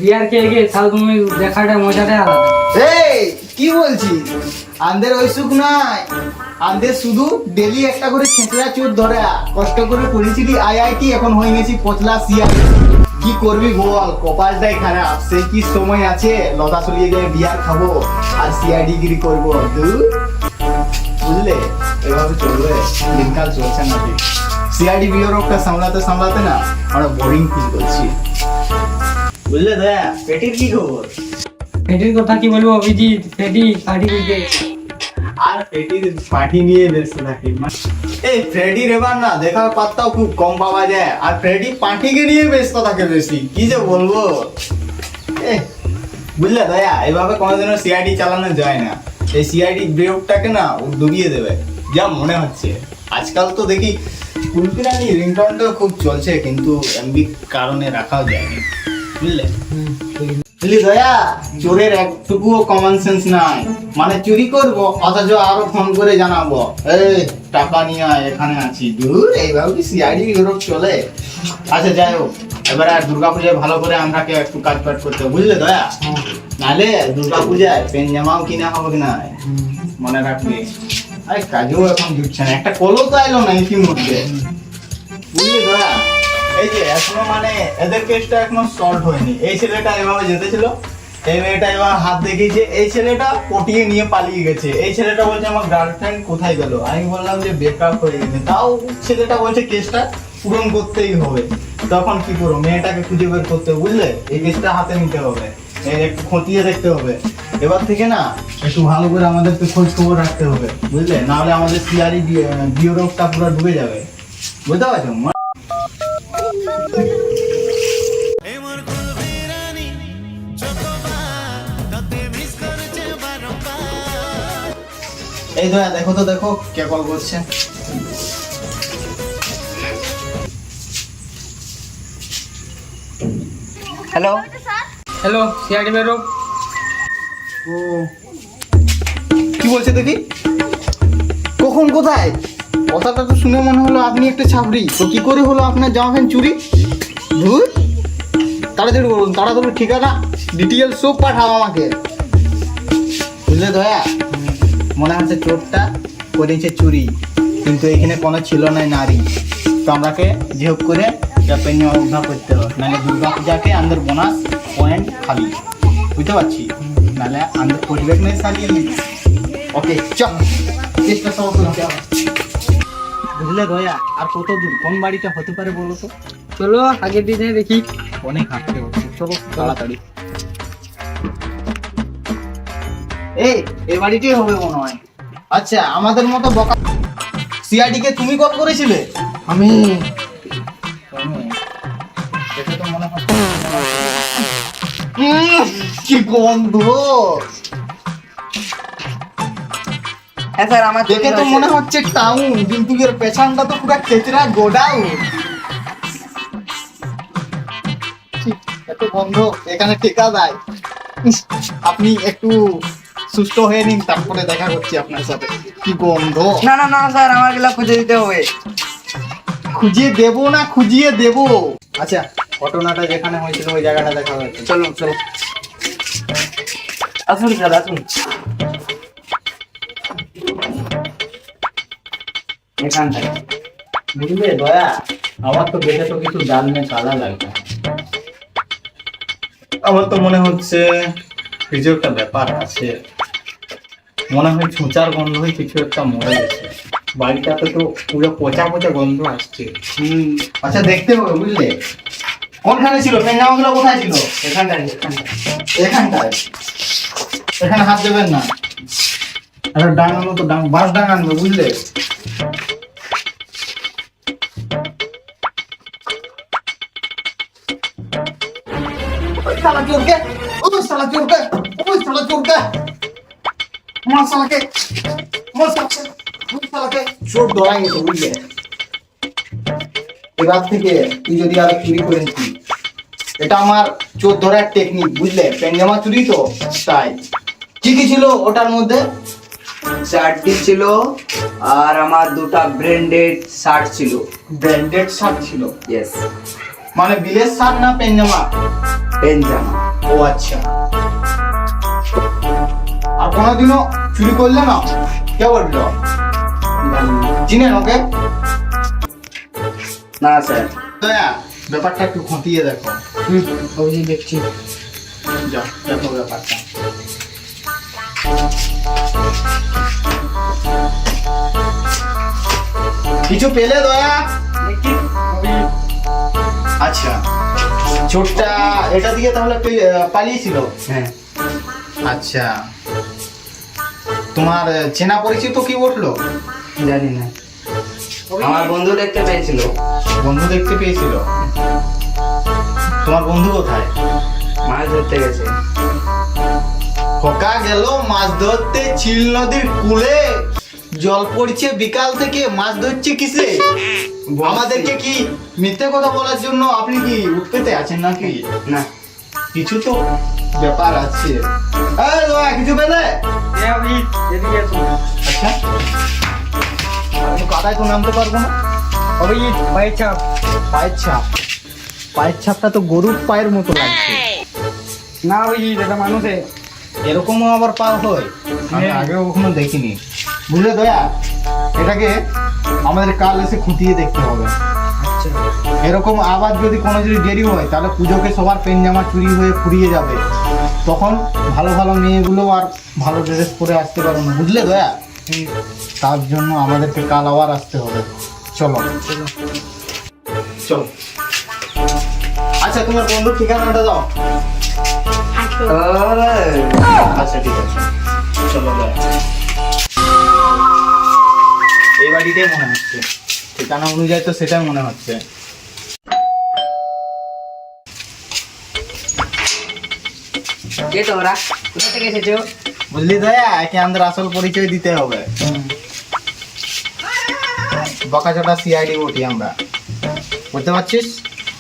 বিয়ার খেয়ে গিয়ে south movie দেখাটা মজাটাই আলাদা। এই কি বলছিস? আমাদের ওই সুখ নাই, আমাদের শুধু ডেলি একটা করে ছেঁচড়া চোর ধরে কষ্ট করে পড়েছিলি আইআইটি, এখন হয়ে গেছি পচলা সিআই। কি করবি বল, কপালটাই খারাপ। সেই কি সময় আছে লতা চলিয়ে গেলে বিয়ার খাবো আর সিআইডি গিরি করবো? বুঝলে, এভাবে চলবে, দিনকাল চলছে না। ঠিক সিআইডি বিওরোটা সামলাতে সামলাতে না আমরা বোরিং ফিল করছি। বুঝলে দয়া, পেটির কি খবর? পেটির কথা কি বলবো অভিজিৎ, পেটি পার্টি দিতে আর ফ্রেডির পার্টি নিয়ে ব্যস্ত থাকে। এই ফ্রেডির এবার না দেখার পাত্তাও খুব কম পাওয়া যায়, আর ফ্রেডি পার্টিকে নিয়ে ব্যস্ত থাকে বেশি। কি যে বলবো, বুঝলে দয়া, এভাবে কোনোদিনও সিআইডি চালানো যায় না। এই সিআইডি ব্রেকটাকে না ও ডুবিয়ে দেবে যা মনে হচ্ছে। আজকাল তো দেখি কুলপিরানি রিংটনটাও খুব চলছে, কিন্তু এমবি কারণে রাখাও যায়নি। বুঝলে বুঝলি দয়া, চোরের একটুকুও কমন সেন্স নাই। মানে চুরি করবো অথচ আরো ফোন করে জানাবো, এই টাকা নিয়ে আয়, এখানে আছি। দূর, এইভাবে কি সিআইডি ইউরোপ চলে? আচ্ছা যাই হোক, এবার আর দুর্গাপূজায় ভালো করে আমরাকে একটু কাজ পাঠ করতে হবে, বুঝলে দয়া? নাহলে দুর্গাপূজায় পেন জামাও কিনা হবে কি না, মনে রাখবি। আরে কাজও এখন জুটছে না, একটা কলও তো এলো না ইতিমধ্যে। বুঝলি দয়া, এই যে এখনো মানে এদের কেসটা এখনো সলভ হয়নি। এই ছেলেটা এভাবে যেতেছিল, এই মেয়েটা এবার হাত দেখিয়েছে, এই ছেলেটা পটিয়ে নিয়ে পালিয়ে গেছে। এই ছেলেটা বলছে আমার গার্লফ্রেন্ড কোথায় গেল। আমি বললাম যে ব্রেকআপ হয়ে গেছে, তাও ছেলেটা বলছে কেসটা পূরণ করতেই হবে। তখন কি করবো, মেয়েটাকে খুঁজে বের করতে হবে, বুঝলে? এই কেসটা হাতে নিতে হবে, একটু খতিয়ে দেখতে হবে। এবার থেকে না একটু ভালো করে আমাদেরকে খোঁজ খবর রাখতে হবে, বুঝলে? নাহলে আমাদের সিআরই বিওরোটা পুরো ডুবে যাবে। বুঝতে পারছো? এই দয়া দেখো তো, দেখো কে কল করছে। হ্যালো হ্যালো, সিআইডি বেরো। ও কি বলছে দেখি, কখন কোথায়? কথাটা তো শুনে মনে হলো আপনি একটা ছাপড়ি। তো কি করে হলো আপনার জামা প্যান্ট চুরি? ধুর, তাড়াতাড়ি বলুন, তাড়াতাড়ি ঠিকানা ডিটেইলস সব পাঠাও আমাকে। বুঝলে দয়া, মনে হচ্ছে চোরটা করেছে চুরি, কিন্তু এখানে কোনো ছিল না নারী। তো আমরাকে যেহেতু করে পেন উদ্ধার করতে হবে, নাহলে দুর্গা পূজাকে আমাদের বোনাস পয়েন্ট খালি। বুঝতে পারছি, নাহলে আমাদের পরিবেশ নেই সারিয়ে নিই। ওকে চল, চেষ্টা সব করতে হবে। বুঝলে দয়া, আর কত দূর, কোন বাড়িটা হতে পারে বলো তো? চলো আগের দিনে দেখি। অনেক হাঁটতে হচ্ছে, চলো তাড়াতাড়ি। এই বাড়িটাই হবে মনে হয়। আচ্ছা, আমাদের মতো বকা সিআইডি কে তুমি কল করেছিলে? আমি দেখে তো মনে হচ্ছে কি গন্ধ। হ্যাঁ স্যার, আমার দেখে তো মনে হচ্ছে টাউন, কিন্তু এর পেছনটা তো পুরো কেচরা গোডাউন। এত গন্ধ এখানে টেকা দেয়। আপনি একটু সুস্থ হয়ে নিন, তারপরে দেখা করছি আপনার সাথে। কি গন্ধ। না না না স্যার, আমার গেলা খুঁজে দিতে হবে। খুঁজিয়ে দেবো না খুঁজিয়ে দেবো। আচ্ছা, ঘটনাটা যেখানে হয়েছিল ওই জায়গাটা দেখা হয়েছে। চলুন চলো, আসুন স্যার আসুন। এখানটায় বুঝলে দয়া, আমার তো দেখে তো কিছু জাল নিয়ে কালা লাগবে। আমার তো মনে হচ্ছে কিছু একটা ব্যাপার আছে। মনে হয় ছুঁচার গন্ধ হয়ে কিছু একটা মরে গেছে। বাড়িটাতে তো পুরো পচা পচা গন্ধ আসছে। আচ্ছা, দেখতে হবে, বুঝলে? কোনখানে ছিল পেঞ্জামাগুলো, কোথায় ছিল? এখানটায় এখানটায়। এখানে হাত দেবেন না, একটা ডাঙানো তো বাঁশ ডাঙ আনবে, বুঝলে? साला चोर के, ओ साला चोर के, ओ साला चोर के, मार साला के, मार साला के, ओ साला के, चोर डराएंगे तो बुझले। এবার থেকে তুই যদি আর চুরি করে নিস, এটা আমার চোর ধরার টেকনিক, বুঝলে? পেঞ্জামা চুরি তো তাই। কি কি ছিল ওটার মধ্যে? শার্টটি ছিল আর আমার দুটো ব্র্যান্ডেড শার্ট ছিল। ব্র্যান্ডেড শার্ট ছিল? ইয়েস। মানে বিলের শার্ট না পেন জামা? পেন জামা। ও আচ্ছা। আর কোনোদিনও চুরি করলে না? কে বললো? জানি না। চিনেন ওকে? না স্যার। দয়া, ব্যাপারটা একটু খতিয়ে দেখো। অভিজিৎ দেখছি। যাও দেখো ব্যাপারটা। কিছু পেলে দয়া? দেখি অভিজিৎ। আচ্ছা, চোরটা এটা দিয়ে তাহলে পালিয়েছিল? হ্যাঁ। আচ্ছা, তোমার চেনা পরিচিত কি উঠলো? জানি না। আমার বন্ধু দেখতে পেয়েছিল। বন্ধু দেখতে পেয়েছিল? তোমার বন্ধু কোথায়? মাছ ধরতে গেছে। খোকা গেল মাছ ধরতে চিল নদীর কূলে, জল পড়ছে বিকাল থেকে, মাছ ধরছে কিসে? আমাদেরকে কি মিথ্যে কথা বলার জন্য আপনি কি উঠপেতে আছেন নাকি? না। কিছু তো ব্যাপার আছে। এই দয়া, কিছু পেলে? হ্যাঁ অভিজিৎ, এদিকে আসুন। আচ্ছা, আমি কাদায় তো নামতে পারবো না। অভিজিৎ, পায়ের ছাপ। পায়ের ছাপ? পায়ের ছাপটা তো গরুর পায়ের মতো লাগছে। না অভিজিৎ, এটা মানুষের। এরকমও আবার পা হয়? আমি হ্যাঁ। আগেও কখনো দেখিনি। বুঝলে দয়া, এটাকে আমাদের কাল এসে খুঁটিয়ে দেখতে হবে। আচ্ছা। এরকম আবার যদি কোনো যদি দেরি হয় তাহলে পুজোকে সবার পেন জামা চুরি হয়ে ফুরিয়ে যাবে, তখন ভালো ভালো মেয়েগুলো আর ভালো ড্রেস পরে আসতে পারবে না। বুঝলে দয়া? তার জন্য আমাদেরকে কাল আবার আসতে হবে। চলো চলো। আচ্ছা, তোমার বন্ধুর ঠিকানাটা দাও। আচ্ছা ঠিক আছে, চলো দয়া। এই বাড়িটাই মনে হচ্ছে, ঠিকানা অনুযায়ী তো সেটাই মনে হচ্ছে। কে তোমরা? কোথা থেকে এসেছো? বুঝলি দয়া, একে আমাদের আসল পরিচয় দিতে হবে। বকাচোটা সিআইডি বটি আমরা, বুঝতে পারছিস?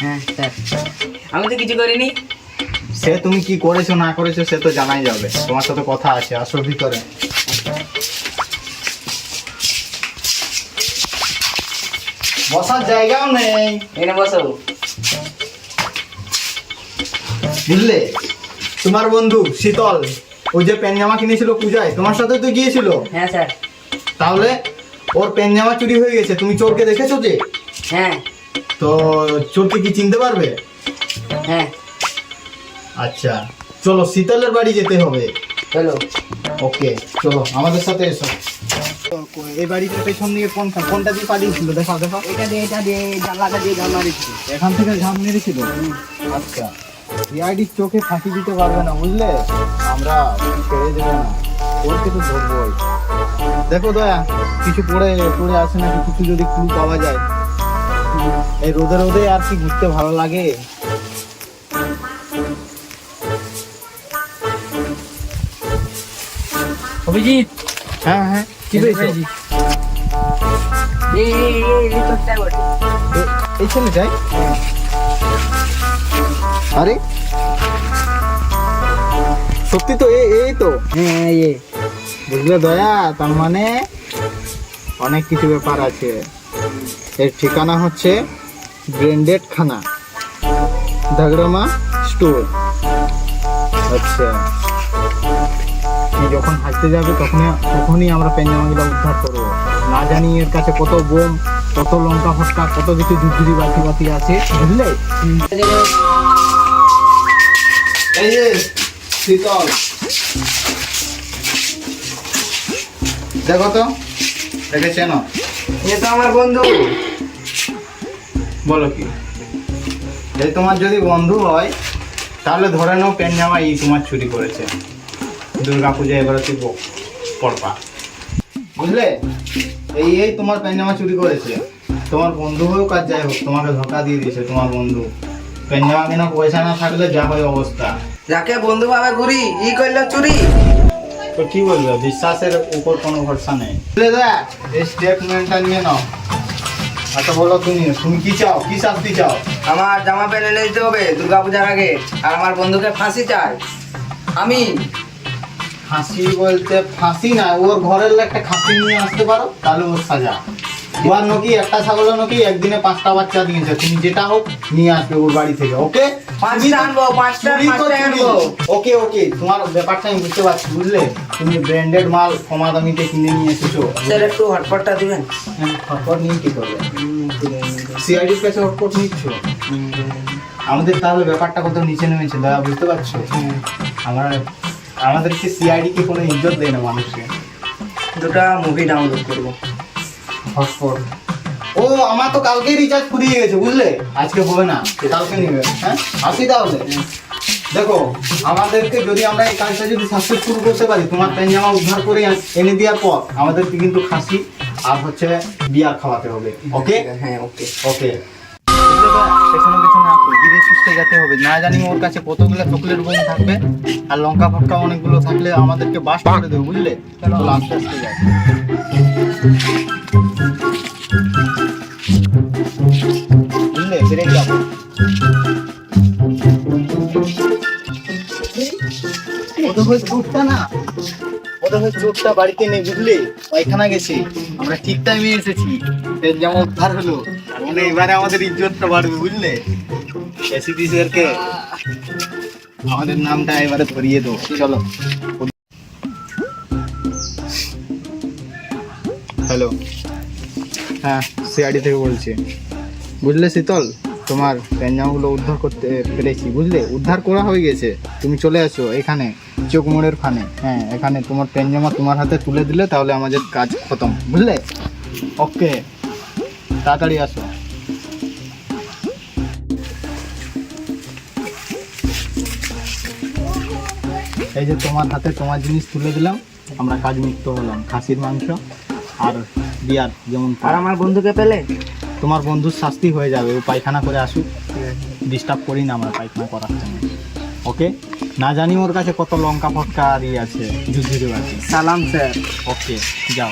হ্যাঁ স্যার। আমি তো কিছু করিনি। সে তুমি কি করেছো না করেছো সে তো জানাই যাবে, তোমার সাথে কথা আছে, আসো ভিতরে। বসার জায়গাও নেই। এনে বসো। বুঝলে, তোমার বন্ধু শীতল ওই যে পেন জামা কিনেছিল পূজায়, তোমার সাথে তো গিয়েছিল। হ্যাঁ স্যার। তাহলে ওর পেন জামা চুরি হয়ে গেছে, তুমি চোরকে দেখেছো যে? হ্যাঁ। তো চোরকে কি চিনতে পারবে? হ্যাঁ। আচ্ছা, চলো শীতলের বাড়ি যেতে হবে। চলো। ওকে চলো, আমাদের সাথে এসো। এই বাড়িটার পেছন দিকে কোনটা দিয়ে পালিয়েছিল? দেখাও দেখাও। এটা দিয়ে জানলাটা দিয়ে জানলা দিচ্ছি। এখান থেকে ঝাঁপ মেরেছিল? আচ্ছা, সিআইডির চোখে ফাঁকি দিতে পারবে না, বুঝলে? আমরা ছেড়ে দেবো না, ওরকে তো ধরবোই। দেখো দয়া, কিছু পড়ে আসে নাকি, কিছু যদি ক্লু পাওয়া যায়। এই রোদে রোদে আর কি ঘুরতে ভালো লাগে। অভিজিৎ, হ্যাঁ হ্যাঁ, কি পেয়েছো? এই চোখটা বটে। এই ছেলেটাই? আরে সত্যি তো, এই তো। হ্যাঁ বুঝলে দয়া, তার মানে অনেক কিছু ব্যাপার আছে। এর ঠিকানা হচ্ছে ব্র্যান্ডেড খানা, ধাগড়ামা স্টোর। আচ্ছা, যখন হাঁটতে যাবে তখনই আমরা পেনজামাগুলো উদ্ধার করবো। না জানি এর কাছে কত বোম, কত লঙ্কা ফটকা, কত কিছু ঝুড়ঝুড়ি বাতি আছে, বুঝলে? এই যে শীতল, দেখো তো, দেখেছেন? এ তো আমার বন্ধু। বলো কি? যদি তোমার যদি বন্ধু হয় তাহলে ধরে নাও পেন জামা তোমার চুরি করেছে। দুর্গা পূজা এবারে তুই পড়বা, বুঝলে? এই তোমার পেন জামা চুরি করেছে। তোমার বন্ধু হোক আর যাই হোক, তোমাকে ধোকা দিয়ে দিয়েছে তোমার বন্ধু। পেন জামা কেনা পয়সা না থাকলে যা হয় অবস্থা। যাকে বন্ধু ভাবে ঘুরি ই করলো চুরি। তো কি বলবো, বিশ্বাসের উপর কোনো ভরসা নেই। বুঝলে দাদা, এই স্টেটমেন্টটা নিয়ে নাও। আচ্ছা বলো, তুমি কি চাও, কি শাস্তি চাও? আমার জামা প্যান্ট এনে দিতে হবে দুর্গাপূজার আগে, আর আমার বন্ধুকে ফাঁসি চাই আমি। ফাঁসি বলতে ফাঁসি না, ওর ঘরের একটা খাসি নিয়ে আসতে পারো, তাহলে ওর সাজা। তোমার নাকি একটা ছাগল নাকি একদিনে 5টা বাচ্চা দিয়েছে, তুমি যেটা হোক নিয়ে আসবে ওর বাড়ি থেকে, ওকে? 5টা আনবো, 5টায় আনবো। ওকে ওকে, তোমার ব্যাপারটা আমি বুঝতে পারছি, বুঝলে? তুমি ব্র্যান্ডেড মাল কমা দামিতে কিনে নিয়ে এসেছো। স্যার একটু হটপটটা দিবেন। হটপট নিয়ে কি করবে? সিআইডির কাছে হটপট নিচ্ছ? আমাদের তাহলে ব্যাপারটা কত নিচে নেমেছে দাদা, বুঝতে পারছো? আমাদেরকে সিআইডি কে কোনো ইজ্জত দেয় না মানুষকে। দুটা মুভি ডাউনলোড করবো। হটপট, ও আমার তো কালকেই রিচার্জ ফুরিয়ে গেছে, বুঝলে? আজকে হবে না, কালকে নিবে। হ্যাঁ, আসি তাহলে। দেখো, আমাদেরকে যদি আমরা এই কাজটা যদি সাকসেসফুল করতে পারি, তোমার প্যান্ট জামা উদ্ধার করে এনে দেওয়ার পর আমাদেরকে কিন্তু খাসি আর হচ্ছে বিয়ার খাওয়াতে হবে, ওকে? হ্যাঁ ওকে। ওকে, পেছনে পেছনে আসো, ধীরে সুস্থে যেতে হবে। না জানি ওর কাছে কতগুলো চকলেট বোম থাকবে আর লঙ্কা ফটকা অনেকগুলো থাকলে আমাদেরকে বাস্ট করে দেবে, বুঝলে? চলো আস্তে আস্তে যাই। বুঝলে, ব্রেক যাবো। ওদের হয়ে চোটটা না, ওদের হয়ে চোটটা বাড়িতে নেই, বুঝলি? পায়খানা গেছে, আমরা ঠিক টাইমে এসেছি, যেমন উদ্ধার হলো, মানে এবারে আমাদের ইজ্জতটা বাড়বে, বুঝলে? এসিপিসিদেরকে আমাদের নামটা এবারে ধরিয়ে দেবো, চলো। হ্যালো, হ্যাঁ সিআইডি থেকে বলছি। বুঝলে শীতল, তোমার প্যাঞ্জামাগুলো উদ্ধার করতে পেরেছি, বুঝলে? উদ্ধার করা হয়ে গেছে, তুমি চলে আসো এখানে চোখ মোড়ের ফানে। হ্যাঁ, এখানে তোমার প্যাঞ্জামা তোমার হাতে তুলে দিলে তাহলে আমাদের কাজ খতম, বুঝলে? ওকে, তাড়াতাড়ি আসো। এই যে তোমার হাতে তোমার জিনিস তুলে দিলাম, আমরা কাজ মুক্ত হলাম। খাসির মাংস আর বিয়ার যেমন। আর আমার বন্ধুকে পেলে? তোমার বন্ধুর শাস্তি হয়ে যাবে, ও পায়খানা করে আসুক, ডিস্টার্ব করি না আমরা পায়খানা করার জন্য, ওকে? না জানি ওর কাছে কত লঙ্কা ফটকা আর আছে, যুদ্ধ আছে। সালাম স্যার। ওকে, যাও।